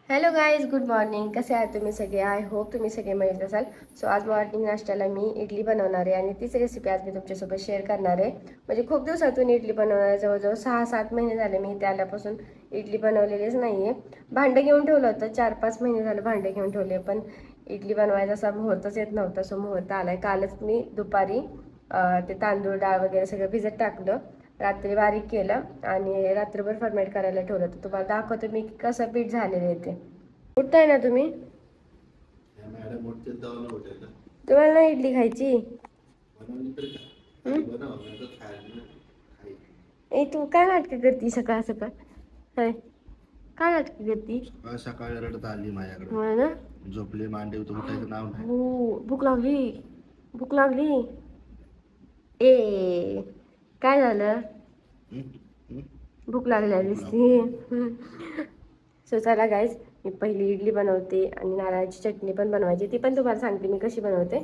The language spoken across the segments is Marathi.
Hello guys, good morning. कसे आहात तुम्ही सगळे? आय होप तुम्ही सगळे मजेत असाल. सो आज मॉर्निंग नाश्त्याला मी इडली बनवणार आहे आणि तीच रेसिपी आज मी तुमच्यासोबत शेअर करणार आहे. म्हणजे खूप दिवसातून इडली बनवणार आहे. जवळजवळ 6-7 महिने झाले मी इथे आल्यापासून इडली बनवलेलीच नाही आहे. भांडं घेऊन ठेवलं होतं, 4-5 महिने झालं भांडं घेऊन ठेवले, पण इडली बनवायचा असा मुहूर्तच येत नव्हता. सो मुहूर्त आला आहे. कालच मी दुपारी ते तांदूळ डाळ वगैरे सगळं भिजत टाकलं, रात्री बारीक केलं आणि रात्रभर फर्मेंट करायला ठेवलं. तर तुम्हाला दाखवतो मी कसं पीठ झालेलं आहे ते. उठताय ना तुम्ही? तुम्हाला ना इडली खायची? ए तू काय नाटकं करती सकाळ सकाळ? काय काय नाटकं करती? सकाळी रडत आली माझ्याकडे. हो ना, झोपली मांडी उठायचं नाव नाही. हो, भूक लागली, भूक लागली. ए काय झालं? भूक लागल्या दिसती. सो चला गाईज, मी पहिली इडली बनवते आणि नारळाची चटणी पण बनवायची, ती पण तुम्हाला सांगते मी कशी बनवते.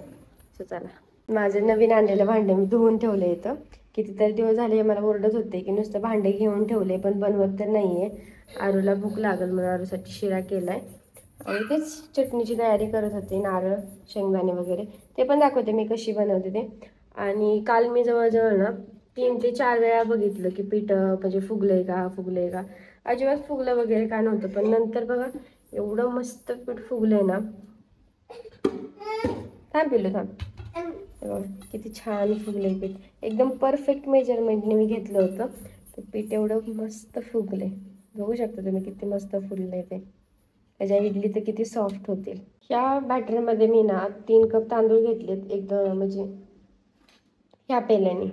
सो चला. माझं नवीन आणलेलं भांडं मी धुवून ठेवलं इथं. कितीतरी दिवस झाले मला ओरडत होते की नुसतं भांडे घेऊन ठेवले पण बनवत तर नाही आहे. आरूला भूक लागल म्हणून आरूसाठी शिरा केला आहे आणि तेच चटणीची तयारी करत होते. नारळ, शेंगदाणे वगैरे ते पण दाखवते मी कशी बनवते ते. आणि काल मी जवळजवळ ना 3 ते 4 वेळा बघितलं की पीठ म्हणजे फुगलंय का. अजिबात फुगलं वगैरे काय नव्हतं, पण नंतर बघा एवढं मस्त पीठ फुगलंय ना. थांब पिल्लू थांब. किती छान फुगलंय पीठ, एकदम परफेक्ट मेजरमेंटने मी घेतलं होतं. तर पीठ एवढं मस्त फुगलंय, बघू शकता तुम्ही किती मस्त फुगलंय ते. त्याच्या इडली तर किती सॉफ्ट होतील. ह्या बॅटरमध्ये मी ना 3 कप तांदूळ घेतलेत, एकदम म्हणजे ह्या पेल्याने.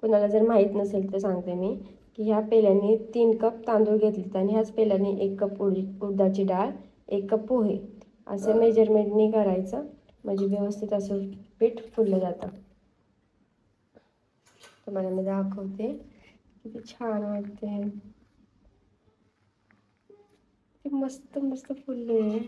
कुणाला जर माहीत नसेल तर सांगते मी की ह्या पेल्याने 3 कप तांदूळ घेतलेत आणि ह्याच पेल्याने 1 कप उडदाची डाळ, 1 कप पोहे, असं मेजरमेंटनी करायचं. म्हणजे व्यवस्थित असं पीठ फुललं जातं. तुम्हाला मी दाखवते किती छान वाटते. मस्त मस्त फुलले.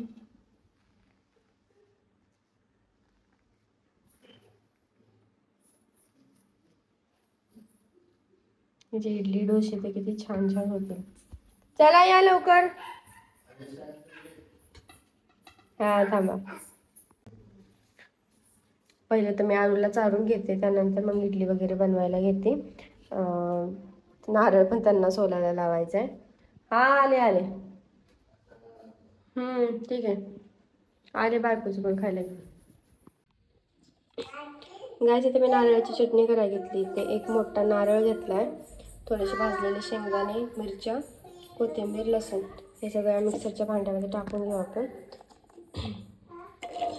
म्हणजे इडली डोसे तर किती छान छान होते. चला या लवकर. हा थांबा. पहिलं तर मी आरूला चारून घेते, त्यानंतर मग इडली वगैरे बनवायला घेते. नारळ पण त्यांना सोलायला लावायचं आहे. हा आले आले. ठीक आहे. आले बायकोचं पण खायला घेऊन. गायची तर मी नारळाची चटणी करायला घेतली. ते एक मोठा नारळ घेतला आहे, थोडेसे भाजलेले शेंगदाणे, मिरच्या, कोथिंबीर, लसूण हे सगळ्या मिक्सरच्या भांड्यामध्ये टाकून घेऊ आपण.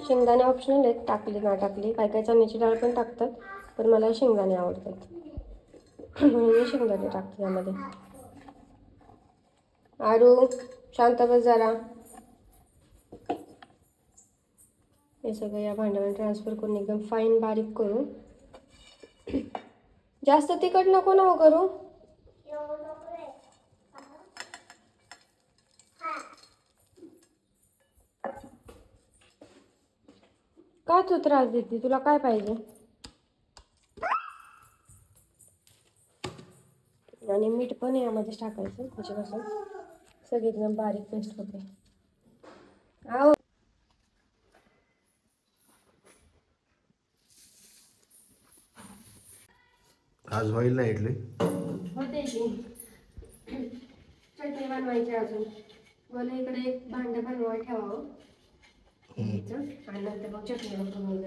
शेंगदाणे ऑप्शनल आहेत, टाकली ना टाकली. काय काय चण्याची डाळ पण टाकतात, पण मला शेंगदाणे आवडतात म्हणून मी शेंगदाणे टाकते यामध्ये. आरू शांत बस जरा. हे सगळं या भांड्यावर ट्रान्सफर करून एकदम फाईन बारीक करू. जास्त तिखट नको ना करू. का तू त्रास देते? तुला काय पाहिजे? आणि मीठ पण यामध्येच टाकायचं, त्याच्यापासून सगळी एकदम बारीक पेस्ट होते. आओ आज होईल ना इडली? होते की. चटणी बनवायची अजून. मला इकडे एक भांडं बनवायला ठेवावं आणि नंतर मग चटणी बनवून.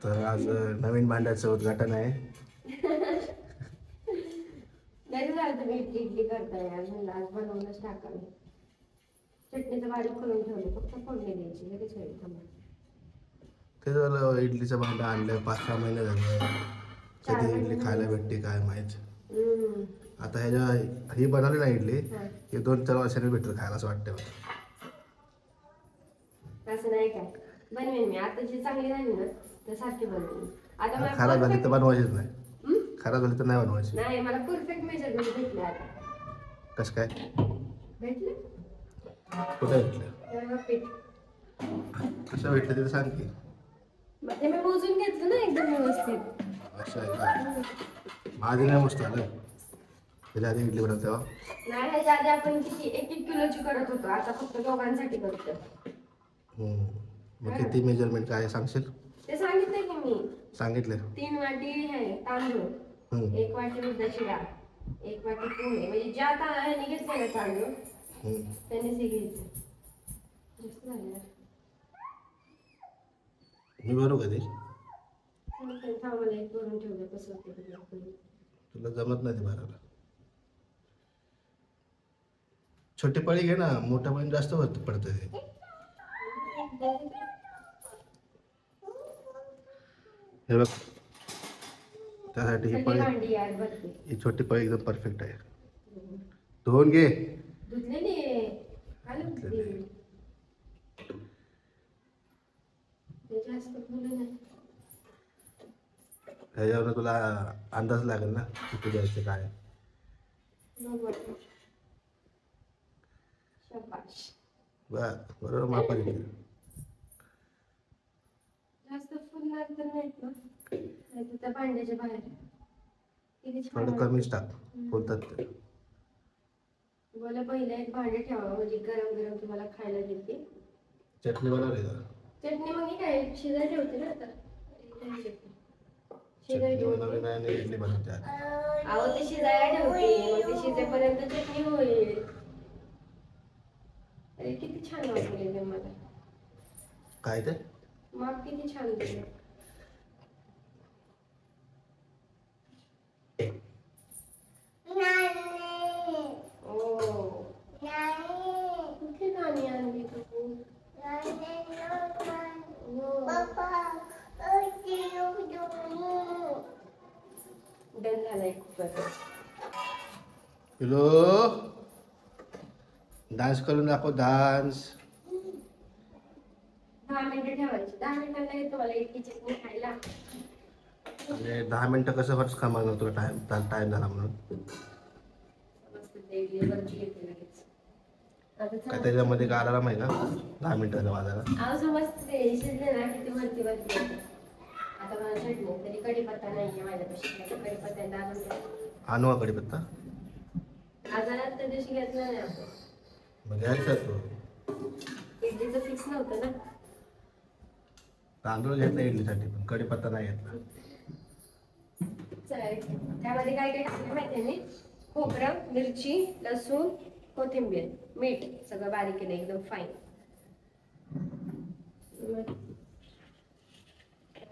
तर आज नवीन भांड्याचं उद्घाटन आहे. नाही झालं तुम्ही इडली करताय आज, म्हणलं आज बनवूनच टाकावी. चटणीचं बारीक करून ठेवलं, फक्त फोडणी द्यायची, लगेच होईल. थांबा. ते झालं इडलीचं भांडं आणलं 5-6 महिने झाले. कधी इडली खायला भेटते काय माहित. आता ह्याच्या ही बनवली ना इडली, हे 2-4 वर्षांनी भेटलं खायला असं वाटतं मला. असं नाही काय, बनवेन मी आता जी चांगली झाली ना तर सारखी बनवेन. आता मला खराब झाली तर बनवायचीच नाही. खराब झाली तर नाही बनवायची. नाही, मला परफेक्ट मेजरमेंट भेटले आता. कसं काय भेटले? कुठे भेटलं? पीठ कसं भेटलं ते सांग की. म्हणजे मी मोजून घेतलं ना एकदम व्यवस्थित. असं आहे का? माझं नाही मस्त आलं. त्याच्या आधी इडली बनवते तेव्हा नाही, ह्याच्या आधी आपण किती 1-1 किलोची करत होतो, आता फक्त दोघांसाठी करतो. मग किती मेजरमेंट काय सांगशील? ते सांगितलंय की मी. सांगितले. 3 वाटी आहे तांदूळ, 1 वाटी उडदाची डाळ, 1 वाटी पोहे, म्हणजे ज्या ह्याने घेतले ना तांदूळ त्याने हे घ्यायचं. जास्त झालं ना. मी बरोबर कधी थांबायला एक करून ठेवलं कसं होतं. तुला जमत नाही ते भरायला. छोटी पळी घे ना, मोठ्या पळी जास्त पडतं ते. हे बघ, त्यासाठी ही पळी, ही छोटी पळी एकदम परफेक्ट आहे. धुवून घे. धुतलेली ह्याच्यावर तुला अंदाज लागेल ना किती द्यायचं काय. बरोबर मापात घे. जास्त फुलणार तर नाहीत ना, नाही त्या भांड्याच्या बाहेर. थोडं कमीच टाक, बोलतात ते. बोला पहिले एक भांडे ठेवा, म्हणजे गरम गरम तुम्हाला खायला देते. चटणी बनवली का? चटणी मग काय शिजाय ठेवते ना आता. चटणी बनवली नाही आणि इडली बनवते. अहो ते शिजायला ठेवते, मग ते शिजेपर्यंत चटणी होईल. अरे किती छान वाटले ते मला. काय ते माप किती छान दिलं. कुठली गाणी आणली तू? डन झालाय खूपच. पिलो डान्स करून दाखव, डान्स. 10 मिनिटं ठेवायची. 10 मिनिटांना येतो मला इडली चटणी खायला. आणि 10 मिनिटं कसं खर्च कमावणार तुला? टाइम झाला म्हणून. काय त्याच्यामध्ये काय आला माहिती का 10 मिनिटाचा वाजायला? शिजले ना किती वरती वरती येते. आता मला चटणी तरी कढीपत्ता नाहीये माझ्यापाशी. कढीपत्ता आणू का कढीपत्ता? आजारात त्या दिवशी घेतला नाही आपण. मग घ्यायचा तो. इडलीचं फिक्स नव्हतं ना. तांदूळ घेतला इडलीसाठी, पण कढीपत्ता नाही घेतला. चालेल. त्यामध्ये काय काय टाकलं माहितीये मी? खोबरं, मिरची, लसूण, कोथिंबीर, मीठ सगळं बारीक केलं एकदम फाईन.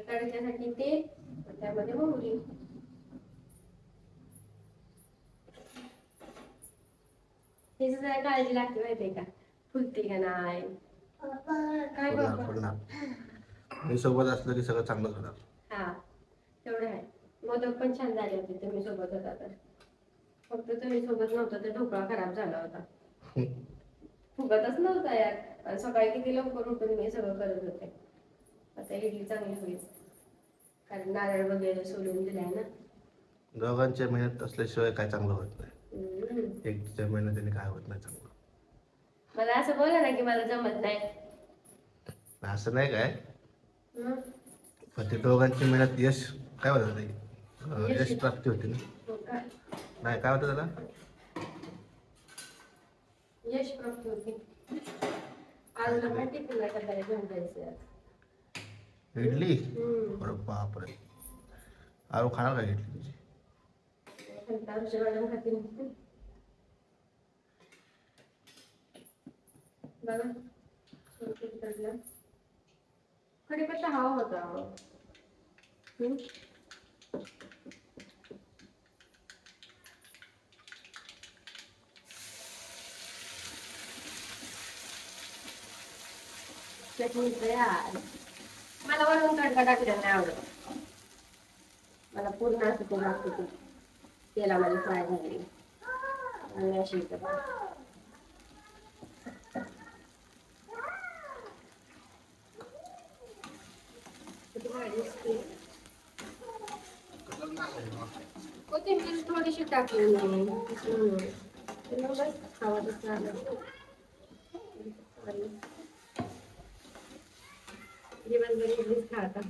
तडक्यासाठी तेल, त्यामध्ये मोहरी. हे जरा काळजी लागते माहितीये का? फुलते का नाही काय पडणार. मी सोबत असलं की सगळं चांगलं होणार. हा तेवढं आहे. मोदक पण छान झाले होते तुम्ही सोबत होता तर. फक्त तुम्ही सोबत नव्हता तर ढोकळा खराब झाला होता. फुगतच नव्हता यार. सकाळी किती लवकर उठून मी सगळं करत होते. आता इडली चांगली होईल कारण नारळ वगैरे सोलून दिलाय ना. दोघांच्या मेहनत असल्याशिवाय काय चांगलं होत नाही. एकच्या मेहनतीने काय होत नाही चांगलं. मला असं बोला ना की मला जमत नाही. असं नाही काय, पण ते दोघांची मेहनत यश काय होतं ते, यश प्राप्ती होती ना. नाही काय होतं त्याला? यश प्राप्ती होती. आज माहिती तुला काय घेऊन जायचं इडली? अरे बापरे, आरू खाणार काय इडली तुझी? कढीपत्ता हवा होता. चटणी तयार. मला वरून तडका टाकलेला नाही आवडत. मला पूर्ण असं ते लागतं ते तेलामध्ये फ्राय झालेली आणि अशी कोथिंबीर थोडीशी टाकली बस खावा दिवसभर इडलीच खाता.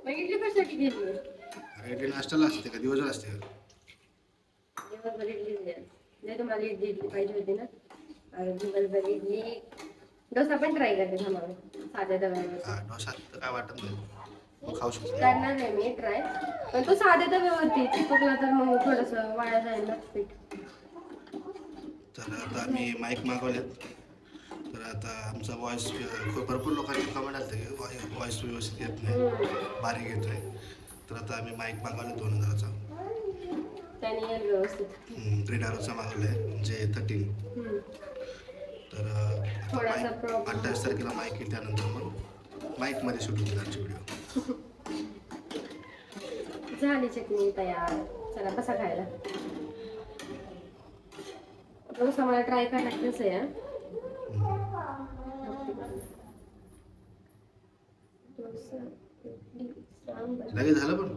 मग इडली कशासाठी घेतली? इडली नाश्त्याला असते का दिवसभर असते का? दिवसभर इडली द्या. नाही तुम्हाला इडली पाहिजे होती ना. आणि दिवसभर इडली. डोसा पण ट्राय करते थांबा. साध्या तव्यावर. हा डोसा तर काय वाटत नाही, मग खाऊ शकतो. करणार नाही मी ट्राय, पण तो साध्या तव्यावरती चिपकला तर मग थोडस वाया जाईल ना पीठ. तर आता आम्ही माईक मागवलेत. तर आता आमचा व्हॉइस भरपूर लोकांचे कमेंट आले की व्हॉइस व्यवस्थित येत नाही, बारीक येतोय. तर आता आम्ही माईक मागवले 2000चा. त्याने येईल व्यवस्थित. ग्रीडारोचा मागवला आहे म्हणजे 13. तर आता थोडासा माईक प्रॉब्लेम 28 तारखेला माईक येईल, त्यानंतर मग माईकमध्ये शूट होतील आमचे व्हिडिओ. झाली चटणी तयार. चला बसा खायला. डोसा मला ट्राय करायचं आहे. डोसा, इडली, सांबार. लगेच झालं पण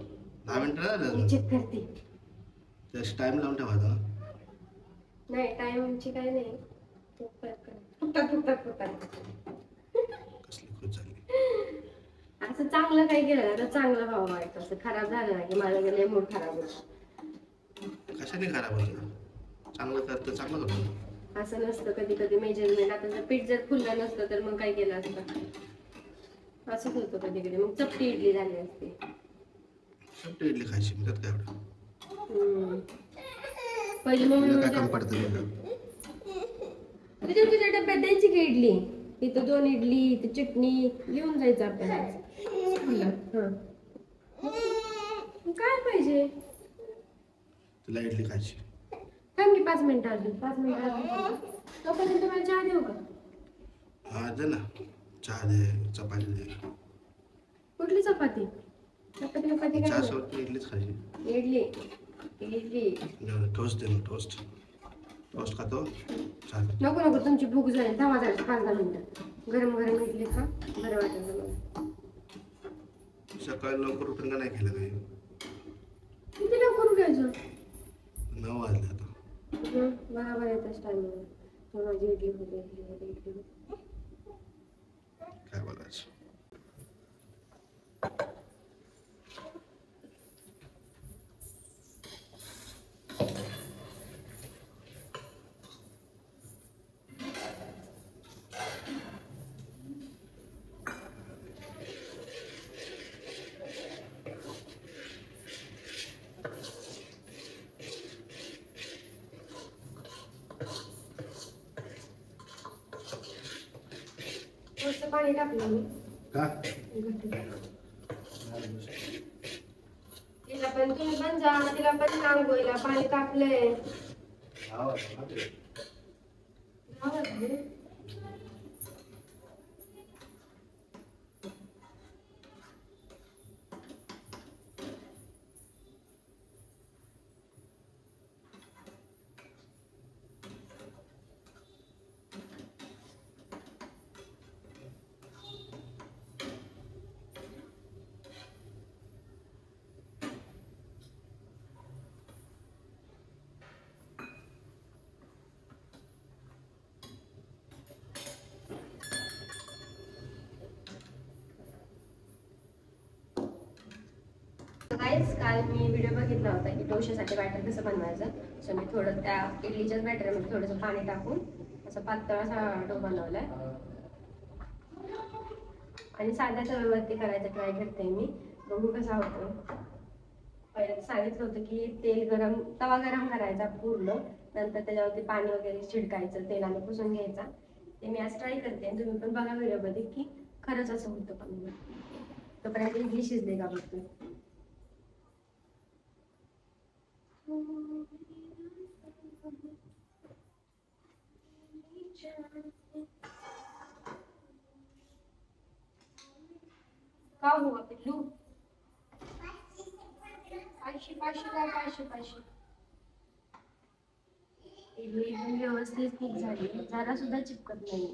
10 मिनिटं झालं मी अजून. चेक करते. त्याची टाइम लावून ठेवायचा ना. नाही टाइमची काय नाही. फुकटात. कसली खुश झाली. असं चांगलं काय केलं तर चांगलं व्हावं वाटतं. असं खराब झालं ना की माझं लय मूड खराब होतो. कशाने खराब होतं? चांगलं करतं चांगलं करतो. असं नसतं कधी कधी मेजरमेंट. आता जर पीठ जर फुललं नसतं तर मग काय केलं असतं. असंच होतं कधी कधी. मग चपटी इडली झाली असते. चपटी इडली खायची मी, त्यात काय एवढं. पहिली मम्मी तुला काय म्हणजे कमी पडतं म्हणलं. तुझ्या डब्यात द्यायची की इडली. इथं 2 इडली, इथं चटणी लिहून जायचं आपल्याला. काय पाहिजे तुला इडली खायची. थांब की 5 मिनिटं अजून. 5 मिनिटं अजून. तोपर्यंत मला चहा देऊ का? हा दे ना, चहा दे, चपाती दे. कुठली चपाती? चपाती काय चहा नाही. सोबत इडलीच खायची. इडली. टोस्ट दे ना, टोस्ट खातो. चालेल. नको तुमची भूक जाईल. थांबा 5-10 मिनिटं. गरम इडली खा. बरं वाटेल मला. सकाळी लवकर उठून का नाही केलं काही? किती लवकर उठायचं? 9 वाजले आता. बरोबर येतच टायमिंग. माझी इडली होते. काय बोलायचं. थोडंसं पाणी टाकलं मी. का? तिला पण तुम्ही पण जा. तिला पण सांगोयला पाणी टाकलंय. गाईस काल मी व्हिडिओ बघितला होता की डोशासाठी बॅटर कसं बनवायचं. सो मी थोडं त्या इडलीच्याच बॅटरमध्ये थोडंसं पाणी टाकून असं पातळ असा डो बनवलाय. आणि साध्या तव्यावरती करायचं ट्राय करते मी. बघू कसा होतो. पहिले सांगितलं होतं की तवा गरम करायचा पूर्ण. नंतर त्याच्यावरती पाणी वगैरे छिडकायचं, तेलाने पुसून घ्यायचा. ते मी आज ट्राय करते. तुम्ही पण बघा व्हिडिओमध्ये की खरंच असं होतं का म्हणून. तोपर्यंत इडली शिजले का बघतो. का हुआ पिल्लू? 500 इडली व्यवस्थित ठीक झाली. जरा सुद्धा चिपकत नाही.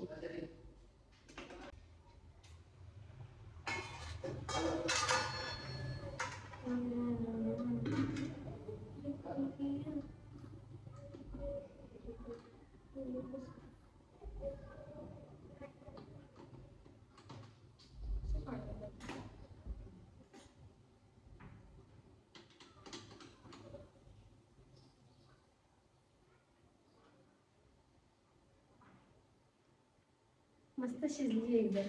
मस्त शिजली एकदम.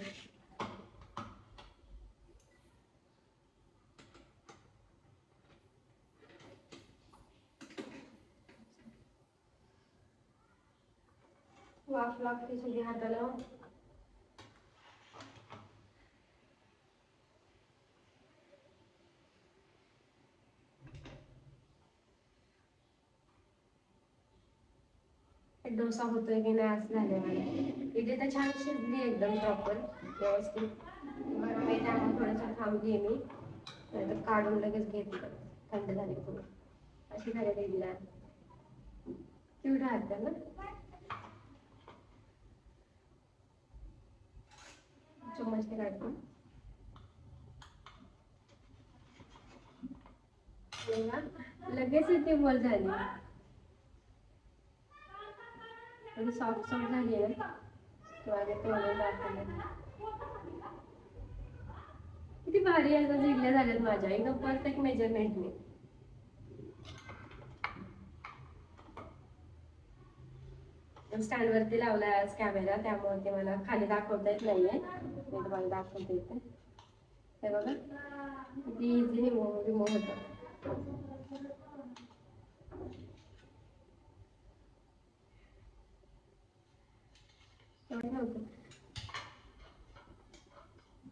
वाफ लागते सगळी हाताला. डोसा होतोय की नाही असं झालंय मला. इथे तर छान शिजली एकदम प्रॉपर व्यवस्थित. गरम आहे त्यामुळे थोडंसं थांबली मी, नाहीतर काढून लगेच घेतलं थंड झाली पूर्ण. अशी झाली इडल्या क्यूट राहते ना. चम्मचने काढतो. लगेच इथे बोल झाली. आणि सॉफ्ट सॉफ्ट झाली आहे ना. माझ्या तोंडाला दाखवलं किती भारी आता इडल्या झाल्यात माझ्या एकदम परफेक्ट मेजरमेंटने. स्टँड वरती लावलाय आज कॅमेरा, त्यामुळे ते मला खाली दाखवता येत नाहीये. मी तुम्हाला दाखवते इथे. हे बघा किती इझी रिमूव्ह होतं.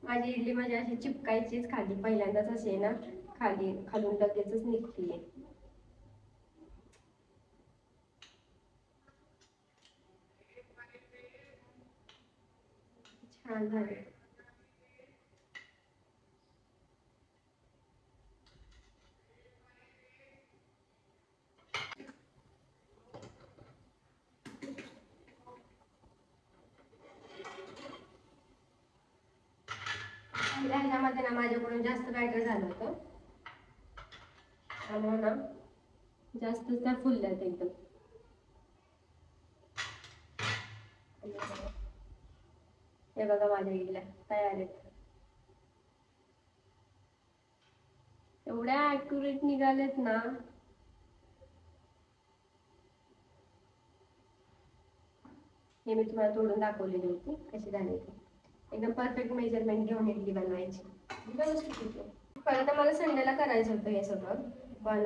माझी इडली म्हणजे अशी चिपकायचीच खाली, पहिल्यांदाच असे ना खाली खालून लगेचच निघतीये. छान झाले. ह्याच्यामध्ये ना माझ्याकडून जास्त बॅटर झालं होतं, त्यामुळे ना जास्त त्या फुलल्यात एकदम. हे बघा माझ्या इडल्या तयार आहेत. एवढ्या ॲक्युरेट निघालेत ना. हे मी तुम्हाला तोडून दाखवलेली होती कशी झाली ती. एकदम परफेक्ट मेजरमेंट घेऊन इडली बनवायची. खरं तर मला संडेला करायचं होतं हे सगळं, पण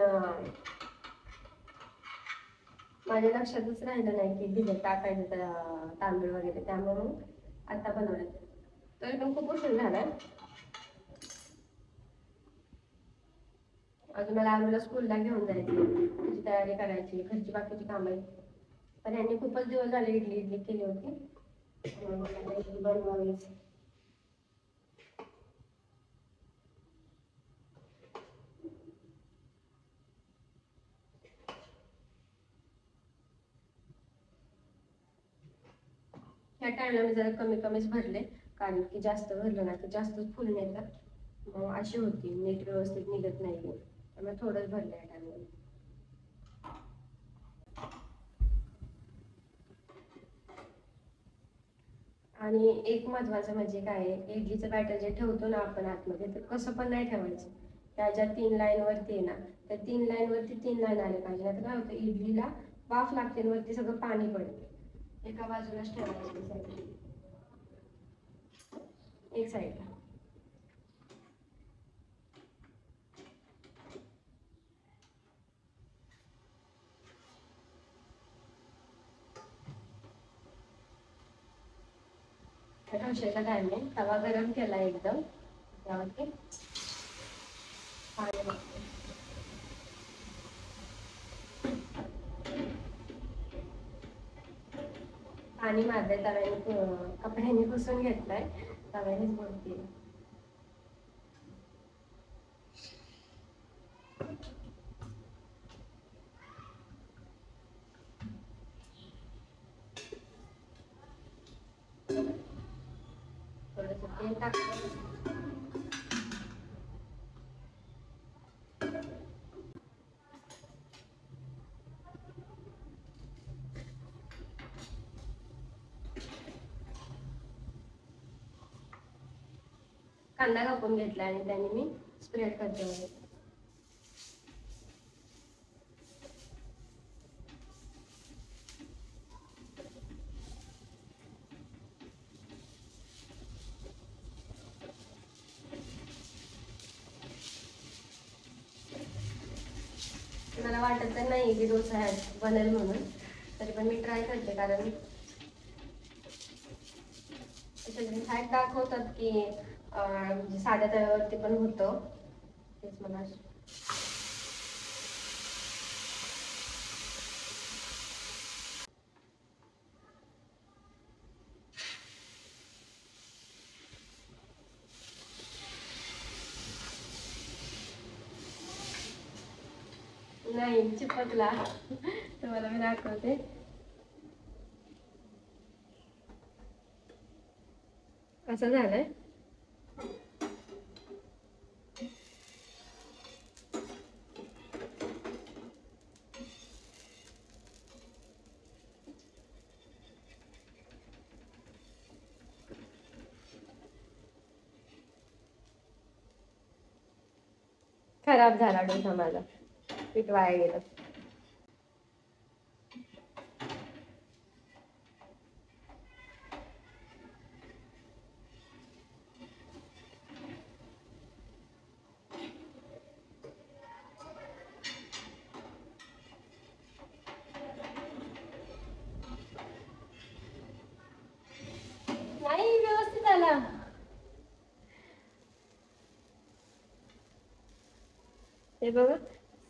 माझ्या लक्षातच राहिलं नाही की भिजत टाकायचं तांदूळ वगैरे, त्यामुळे आता बनवलं. तरी पण खूप उशीर झालाय. अजून मला आरूला स्कूलला घेऊन जायची, त्याची तयारी करायची, घरची बाकीची कामं आहेत. पण यांनी खूपच दिवस झाले इडली इडली केली होती, इडली बनवावीच. ह्या टाइमला मी जरा कमी कमीच भरले, कारण की जास्त भरलं ना की जास्तच फुल येतात, मग अशी होती नीट व्यवस्थित निघत नाही. त्यामुळे थोडंच भरलं या टाइमला. आणि एक महत्वाचं म्हणजे काय आहे, इडलीचं बॅटर जे ठेवतो ना आपण आतमध्ये, तर कसं पण नाही ठेवायचं. त्याच्या 3 लाईन वरती आहे ना, त्या 3 लाईन वरती 3 लाईन आले पाहिजे. आता काय होतं, इडलीला वाफ लागते, वरती सगळं पाणी पडतं. एका बाजूलाच ठेवायचं, एक साईडला. ठेवशाचा टाइम आहे. तवा गरम केला एकदम, त्यावरती पाणी टाकते. पाणी मारले तव्याने, कपड्यांनी पुसून घेतलाय, तव्यानेच बोलते. थोडंसं तेल टाकते. कांदा कापून घेतला आणि त्याने मी स्प्रेड करते. मला वाटत तर नाही की डोसा बनेल म्हणून, तरी पण मी ट्राय करते, कारण फॅक्ट दाखवतात की म्हणजे साध्या तव्यावरती पण होतं. तेच मला नाही चिपकला. तुम्हाला मी दाखवते. असं झालंय. खराब झाला डोसा माझा, पीठ वाया गेलं. नाही व्यवस्थित आला. हे बघा,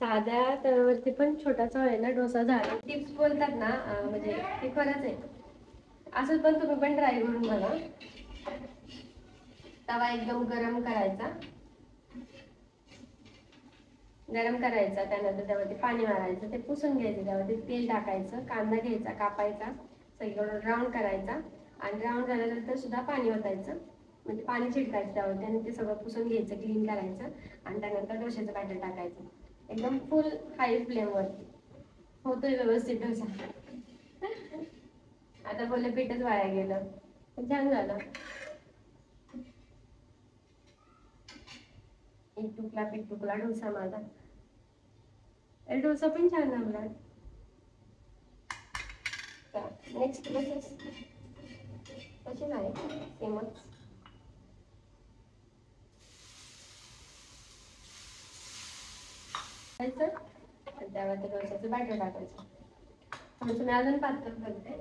साध्या तव्यावरती पण छोटासा आहे ना डोसा झाला. टिप्स बोलतात ना, म्हणजे ते खरंच आहे. असं पण तुम्ही पण ट्राय करून बघा. तवा एकदम गरम करायचा, त्यानंतर त्यावरती पाणी मारायचं, ते पुसून घ्यायचं, त्यावरती तेल टाकायचं, कांदा घ्यायचा, कापायचा, सगळीकडून राऊंड करायचा, आणि राऊंड झाल्यानंतर सुद्धा पाणी ओतायचं, म्हणजे पाणी छिडकायचं त्यावरती, आणि ते सगळं पुसून घ्यायचं, क्लीन करायचं, आणि त्यानंतर डोश्याचं बॅटर टाकायचं, एकदम फुल हाय फ्लेमवरती. होतोय व्यवस्थित डोसा. आता बोलले पीठच वाया गेलं, पण छान झालं. एक तुकडा पीठ तुकडा डोसा माझा. डोसा पण छान लागला. नेक्स्ट प्रोसेस तशीच आहे, सेमच. त्यावरती डोश्याचं बॅटर टाकायचं. थोडंसं मी अजून पातळ करते.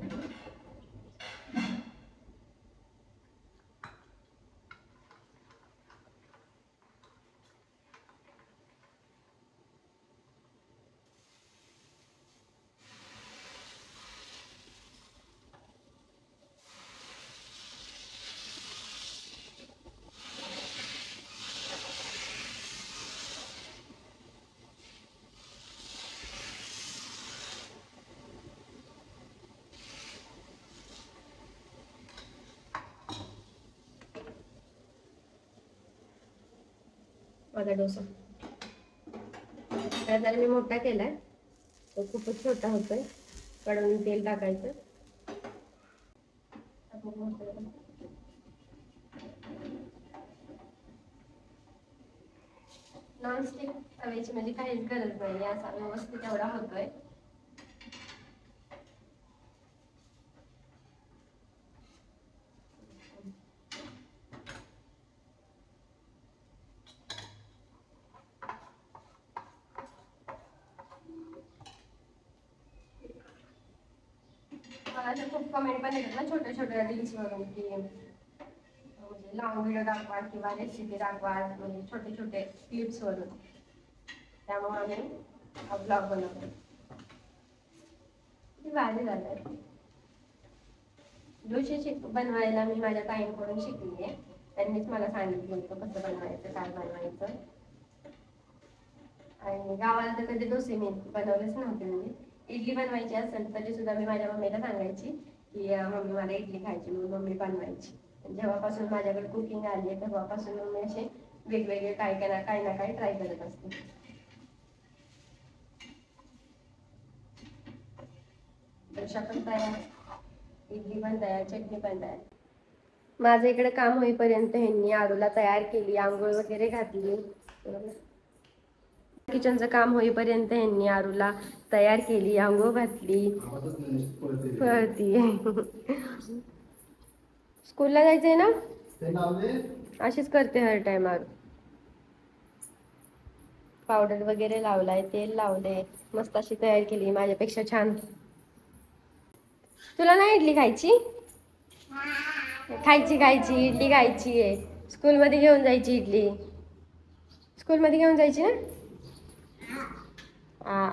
माझा डोसा जर मी मोठा केलाय, तो खूपच छोटा होतोय. कडून तेल टाकायचं. नॉनस्टिक तव्याची म्हणजे काहीच गरज नाही, असा व्यवस्थित एवढा होतोय. मला तर खूप कमेंट पण येतात ना छोट्या छोट्या रील्स वरून, की म्हणजे लॉंग व्हिडिओ दाखवा किंवा रेसिपी दाखवा, म्हणजे छोटे छोटे क्लिप्स वरून. त्यामुळे आम्ही ब्लॉग बनवतो. भारी झालंय. डोसे बनवायला मी माझ्या ताईंकडून शिकली आहे. त्यांनीच मला सांगितलं होतं कसं बनवायचं, काय बनवायचं. आणि गावाला तर कधी डोसे मी बनवलेच नव्हते. म्हणजे इडली बनवायची असेल तरी सुद्धा मी माझ्या मम्मीला सांगायची की मम्मी मला इडली खायची, म्हणून मम्मी बनवायची. जेव्हापासून माझ्याकडे कुकिंग आली आहे तेव्हापासून मी असे वेगवेगळे काही ना काही ट्राय करत असते. डोसा पण तयार, इडली पण तयार, चटणी पण तयार. माझं इकडे काम होईपर्यंत ह्यांनी आरूला तयार केली, आंघोळ वगैरे घातली. किचनचं काम होईपर्यंत ह्यांनी आरूला तयार केली, आंघोळ घातली. स्कूलला जायचंय ना, अशीच करते हर टाइम आरू. पावडर वगैरे लावलाय, तेल लावले, मस्त अशी तयार केली माझ्यापेक्षा छान. तुला नाही इडली खायची? खायची इडली खायची आहे. स्कूलमध्ये घेऊन जायची इडली. स्कूलमध्ये घेऊन जायची ना? हा.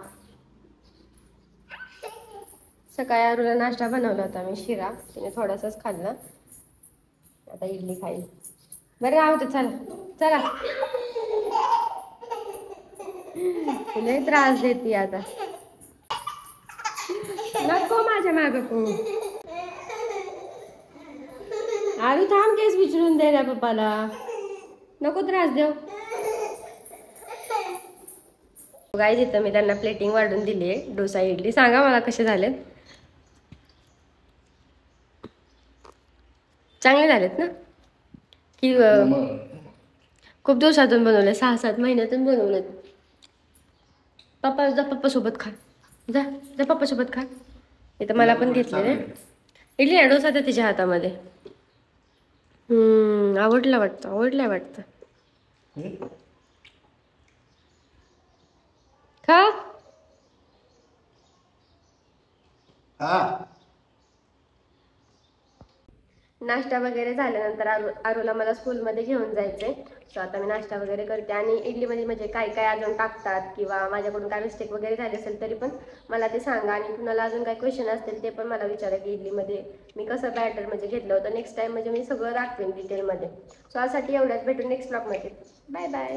सकाळी आरूला नाश्ता बनवला होता मी, शिरा. तिने थोडासाच खाल्ला. आता इडली खाईल. बरं राहू दे, चला चला. लय त्रास देते आता. नको माझ्या मागं पळू. आरू थांब, केस विचारून दे ना पप्पाला. नको त्रास देऊ. गाईज इथं मी त्यांना प्लेटिंग वाढून दिली आहे. डोसा इडली सांगा मला कसे झालेत. चांगले झालेत ना? की खूप दिवसातून बनवले, 6-7 महिन्यातून बनवलेत. पप्पा जा, पप्पा सोबत खा. जा जा, पप्पा सोबत खा. इथं मला पण घेतलेले इडली ना, डोसा तर तिच्या हातामध्ये. आवडला वाटतं. खा. नाश्ता वगैरे झाल्यानंतर आरूला मला स्कूलमध्ये घेऊन जायचंय. सो आता मी नाश्ता वगैरे करते. आणि इडलीमध्ये म्हणजे काय काय अजून टाकतात किंवा माझ्याकडून काय मिस्टेक वगैरे झाली असेल तरी पण मला ते सांगा. आणि कुणाला अजून काही क्वेश्चन असतील ते पण मला विचारा की इडलीमध्ये मी कसं बॅटर म्हणजे घेतलं होतं. नेक्स्ट टाइम म्हणजे मी सगळं दाखवेन डिटेलमध्ये. सो यासाठी एवढ्याच. भेटून नेक्स्ट ब्लॉगमध्ये. Bye bye.